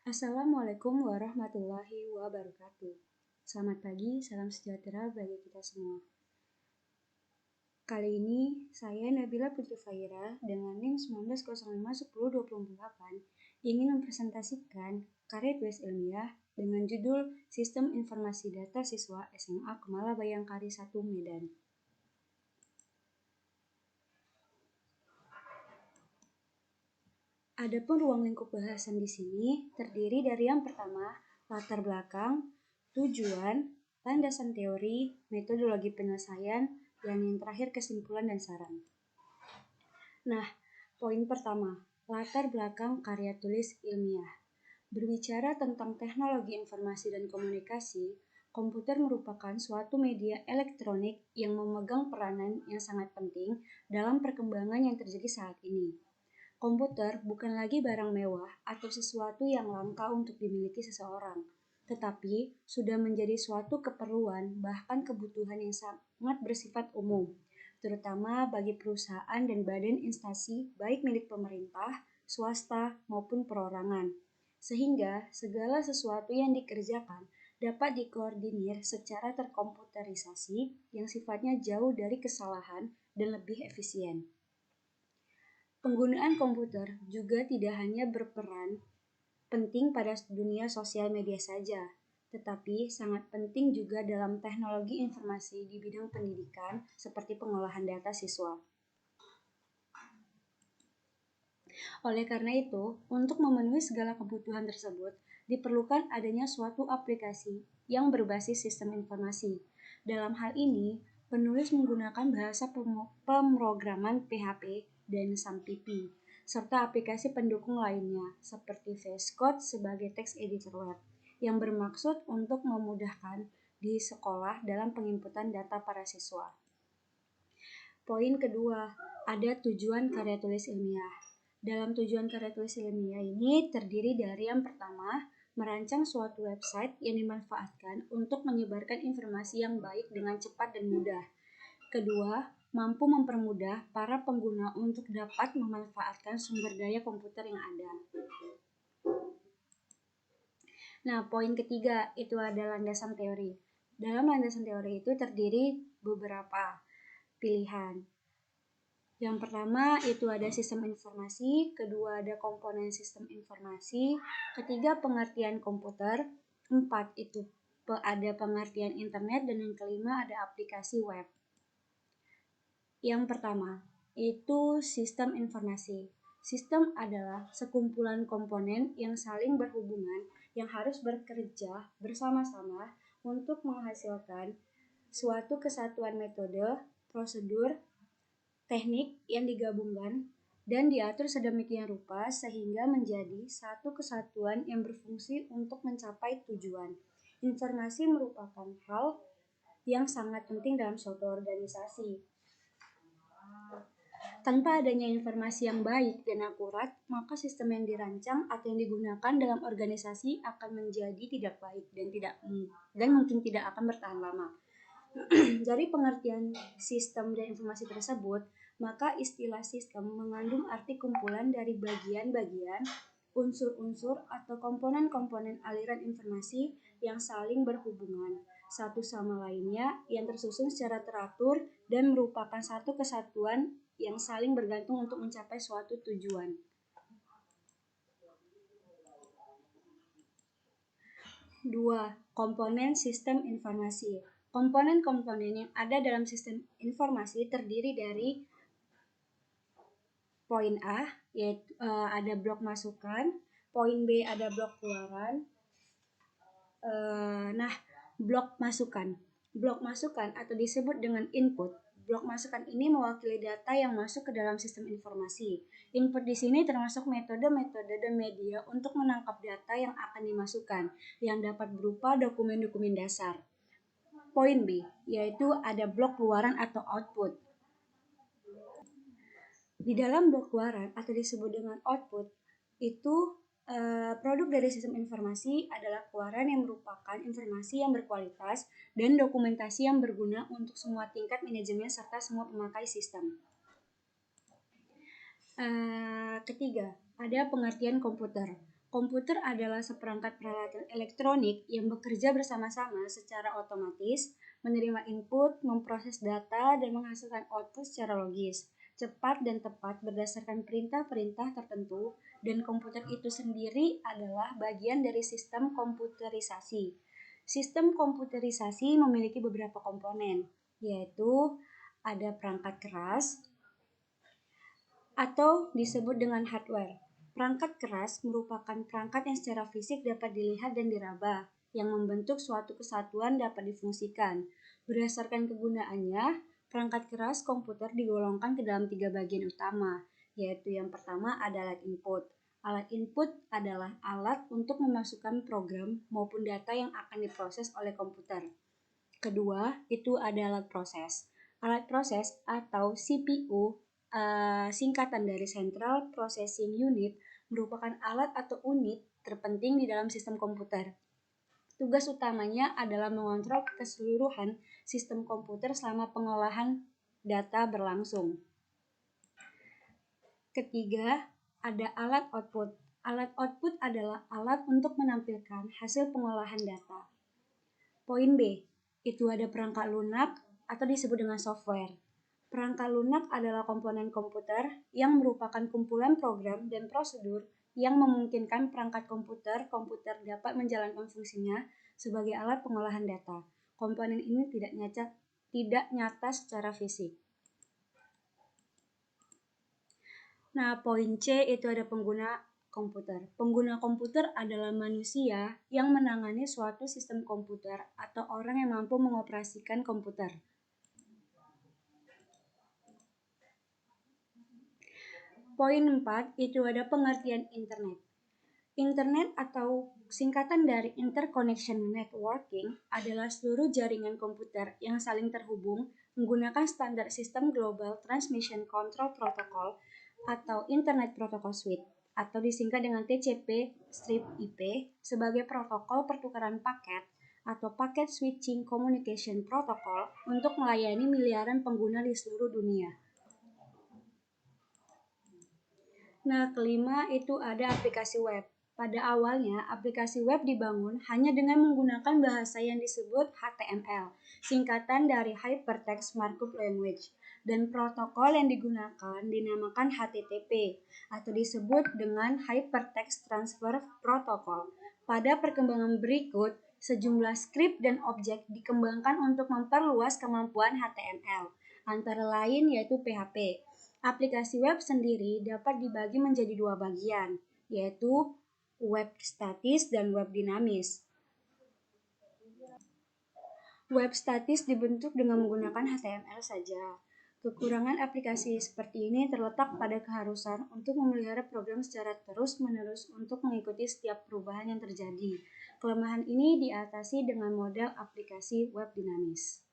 Assalamualaikum warahmatullahi wabarakatuh. Selamat pagi, salam sejahtera bagi kita semua. Kali ini saya Nabila Putri Faira dengan NIM 19051028 ingin mempresentasikan karya tulis ilmiah dengan judul Sistem Informasi Data Siswa SMA Kemala Bayangkari 1 Medan. Adapun ruang lingkup bahasan di sini terdiri dari yang pertama, latar belakang, tujuan, landasan teori, metodologi penyelesaian, dan yang terakhir kesimpulan dan saran. Nah, poin pertama, latar belakang karya tulis ilmiah. Berbicara tentang teknologi informasi dan komunikasi, komputer merupakan suatu media elektronik yang memegang peranan yang sangat penting dalam perkembangan yang terjadi saat ini. Komputer bukan lagi barang mewah atau sesuatu yang langka untuk dimiliki seseorang, tetapi sudah menjadi suatu keperluan bahkan kebutuhan yang sangat bersifat umum, terutama bagi perusahaan dan badan instansi baik milik pemerintah, swasta, maupun perorangan. Sehingga segala sesuatu yang dikerjakan dapat dikoordinir secara terkomputerisasi yang sifatnya jauh dari kesalahan dan lebih efisien. Penggunaan komputer juga tidak hanya berperan penting pada dunia sosial media saja, tetapi sangat penting juga dalam teknologi informasi di bidang pendidikan seperti pengolahan data siswa. Oleh karena itu, untuk memenuhi segala kebutuhan tersebut, diperlukan adanya suatu aplikasi yang berbasis sistem informasi. Dalam hal ini, penulis menggunakan bahasa pemrograman PHP dan SAMPP, serta aplikasi pendukung lainnya seperti VS Code sebagai text editor web, yang bermaksud untuk memudahkan di sekolah dalam penginputan data para siswa. Poin kedua, ada tujuan karya tulis ilmiah. Dalam tujuan karya tulis ilmiah ini terdiri dari yang pertama, merancang suatu website yang dimanfaatkan untuk menyebarkan informasi yang baik dengan cepat dan mudah. Kedua, mampu mempermudah para pengguna untuk dapat memanfaatkan sumber daya komputer yang ada. Nah, poin ketiga itu ada landasan teori. Dalam landasan teori itu terdiri beberapa pilihan. Yang pertama itu ada sistem informasi, kedua ada komponen sistem informasi, ketiga pengertian komputer, empat itu ada pengertian internet, dan yang kelima ada aplikasi web. Yang pertama, itu sistem informasi. Sistem adalah sekumpulan komponen yang saling berhubungan yang harus bekerja bersama-sama untuk menghasilkan suatu kesatuan metode, prosedur, teknik yang digabungkan dan diatur sedemikian rupa sehingga menjadi satu kesatuan yang berfungsi untuk mencapai tujuan. Informasi merupakan hal yang sangat penting dalam suatu organisasi. Tanpa adanya informasi yang baik dan akurat, maka sistem yang dirancang atau yang digunakan dalam organisasi akan menjadi tidak baik dan mungkin tidak akan bertahan lama. Dari pengertian sistem dan informasi tersebut, maka istilah sistem mengandung arti kumpulan dari bagian-bagian, unsur-unsur atau komponen-komponen aliran informasi yang saling berhubungan satu sama lainnya yang tersusun secara teratur dan merupakan satu kesatuan yang saling bergantung untuk mencapai suatu tujuan. Dua, komponen sistem informasi. Komponen-komponen yang ada dalam sistem informasi terdiri dari poin A, yaitu ada blok masukan, poin B ada blok keluaran. Blok masukan. Blok masukan atau disebut dengan input. Blok masukan ini mewakili data yang masuk ke dalam sistem informasi. Input di sini termasuk metode-metode dan media untuk menangkap data yang akan dimasukkan, yang dapat berupa dokumen-dokumen dasar. Poin B, yaitu ada blok keluaran atau output. Di dalam blok keluaran atau disebut dengan output, itu produk dari sistem informasi adalah keluaran yang merupakan informasi yang berkualitas dan dokumentasi yang berguna untuk semua tingkat manajemen serta semua pemakai sistem. Ketiga, ada pengertian komputer. Komputer adalah seperangkat peralatan elektronik yang bekerja bersama-sama secara otomatis, menerima input, memproses data, dan menghasilkan output secara logis, cepat dan tepat berdasarkan perintah-perintah tertentu, dan komputer itu sendiri adalah bagian dari sistem komputerisasi. Sistem komputerisasi memiliki beberapa komponen, yaitu ada perangkat keras atau disebut dengan hardware. Perangkat keras merupakan perangkat yang secara fisik dapat dilihat dan diraba, yang membentuk suatu kesatuan dapat difungsikan. Berdasarkan kegunaannya, perangkat keras komputer digolongkan ke dalam 3 bagian utama, yaitu yang pertama adalah alat input. Alat input adalah alat untuk memasukkan program maupun data yang akan diproses oleh komputer. Kedua, itu ada alat proses. Alat proses atau CPU, singkatan dari Central Processing Unit, merupakan alat atau unit terpenting di dalam sistem komputer. Tugas utamanya adalah mengontrol keseluruhan sistem komputer selama pengolahan data berlangsung. Ketiga, ada alat output. Alat output adalah alat untuk menampilkan hasil pengolahan data. Poin B, itu ada perangkat lunak atau disebut dengan software. Perangkat lunak adalah komponen komputer yang merupakan kumpulan program dan prosedur yang memungkinkan perangkat komputer dapat menjalankan fungsinya sebagai alat pengolahan data. Komponen ini tidak nyata secara fisik. Nah, poin C itu ada pengguna komputer. Pengguna komputer adalah manusia yang menangani suatu sistem komputer atau orang yang mampu mengoperasikan komputer. Poin 4 itu ada pengertian internet. Internet atau singkatan dari Interconnection Networking adalah seluruh jaringan komputer yang saling terhubung menggunakan standar sistem Global Transmission Control Protocol atau Internet Protocol Suite atau disingkat dengan TCP/IP sebagai protokol pertukaran paket atau Packet Switching Communication Protocol untuk melayani miliaran pengguna di seluruh dunia. Nah, kelima itu ada aplikasi web. Pada awalnya, aplikasi web dibangun hanya dengan menggunakan bahasa yang disebut HTML, singkatan dari Hypertext Markup Language, dan protokol yang digunakan dinamakan HTTP, atau disebut dengan Hypertext Transfer Protocol. Pada perkembangan berikut, sejumlah skrip dan objek dikembangkan untuk memperluas kemampuan HTML, antara lain yaitu PHP. Aplikasi web sendiri dapat dibagi menjadi 2 bagian, yaitu web statis dan web dinamis. Web statis dibentuk dengan menggunakan HTML saja. Kekurangan aplikasi seperti ini terletak pada keharusan untuk memelihara program secara terus-menerus untuk mengikuti setiap perubahan yang terjadi. Kelemahan ini diatasi dengan model aplikasi web dinamis.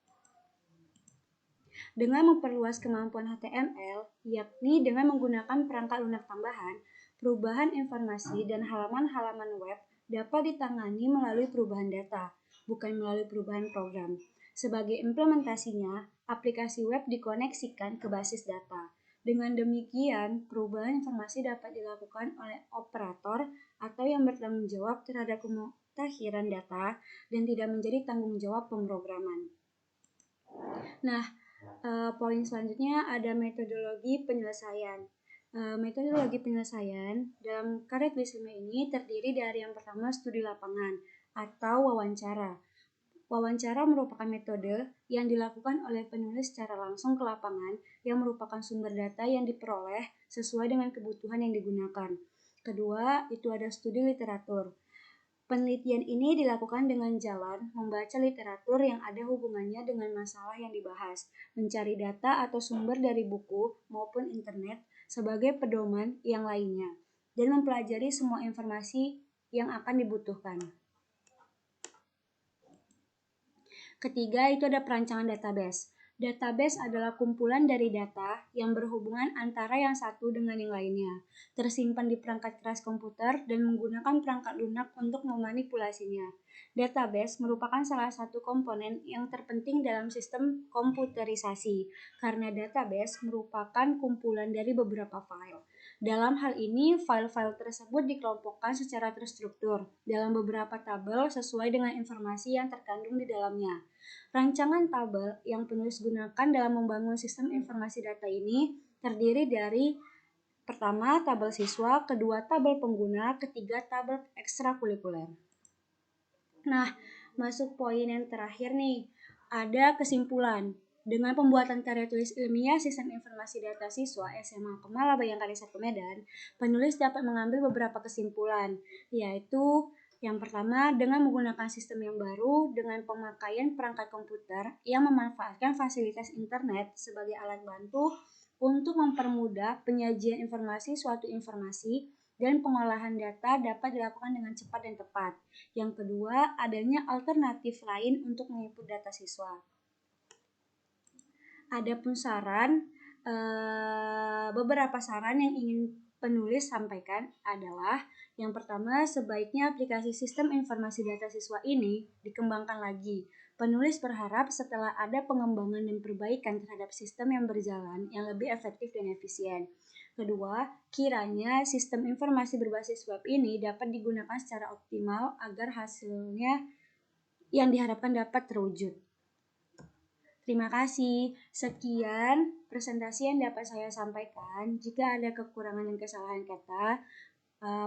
Dengan memperluas kemampuan HTML, yakni dengan menggunakan perangkat lunak tambahan, perubahan informasi dan halaman-halaman web dapat ditangani melalui perubahan data, bukan melalui perubahan program. Sebagai implementasinya, aplikasi web dikoneksikan ke basis data. Dengan demikian, perubahan informasi dapat dilakukan oleh operator atau yang bertanggung jawab terhadap pemutakhiran data dan tidak menjadi tanggung jawab pemrograman. Nah, poin selanjutnya ada metodologi penyelesaian. Metodologi penyelesaian dalam karya tulisme ini terdiri dari yang pertama studi lapangan atau wawancara. Wawancara merupakan metode yang dilakukan oleh penulis secara langsung ke lapangan yang merupakan sumber data yang diperoleh sesuai dengan kebutuhan yang digunakan. Kedua, itu ada studi literatur. Penelitian ini dilakukan dengan jalan membaca literatur yang ada hubungannya dengan masalah yang dibahas, mencari data atau sumber dari buku maupun internet sebagai pedoman yang lainnya, dan mempelajari semua informasi yang akan dibutuhkan. Ketiga, itu ada perancangan database. Database adalah kumpulan dari data yang berhubungan antara yang satu dengan yang lainnya, tersimpan di perangkat keras komputer dan menggunakan perangkat lunak untuk memanipulasinya. Database merupakan salah satu komponen yang terpenting dalam sistem komputerisasi, karena database merupakan kumpulan dari beberapa file. Dalam hal ini, file-file tersebut dikelompokkan secara terstruktur dalam beberapa tabel sesuai dengan informasi yang terkandung di dalamnya. Rancangan tabel yang penulis gunakan dalam membangun sistem informasi data ini terdiri dari pertama, tabel siswa, kedua, tabel pengguna, ketiga, tabel ekstrakurikuler. Nah, masuk poin yang terakhir nih, ada kesimpulan. Dengan pembuatan karya tulis ilmiah Sistem Informasi Data Siswa SMA Kemala Bayangkari 1 Medan, penulis dapat mengambil beberapa kesimpulan, yaitu yang pertama, dengan menggunakan sistem yang baru dengan pemakaian perangkat komputer yang memanfaatkan fasilitas internet sebagai alat bantu untuk mempermudah penyajian informasi suatu informasi dan pengolahan data dapat dilakukan dengan cepat dan tepat. Yang kedua, adanya alternatif lain untuk menginput data siswa. Adapun beberapa saran yang ingin penulis sampaikan adalah yang pertama, sebaiknya aplikasi sistem informasi data siswa ini dikembangkan lagi. Penulis berharap setelah ada pengembangan dan perbaikan terhadap sistem yang berjalan yang lebih efektif dan efisien. Kedua, kiranya sistem informasi berbasis web ini dapat digunakan secara optimal agar hasilnya yang diharapkan dapat terwujud. Terima kasih. Sekian presentasi yang dapat saya sampaikan. Jika ada kekurangan dan kesalahan kata,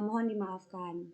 mohon dimaafkan.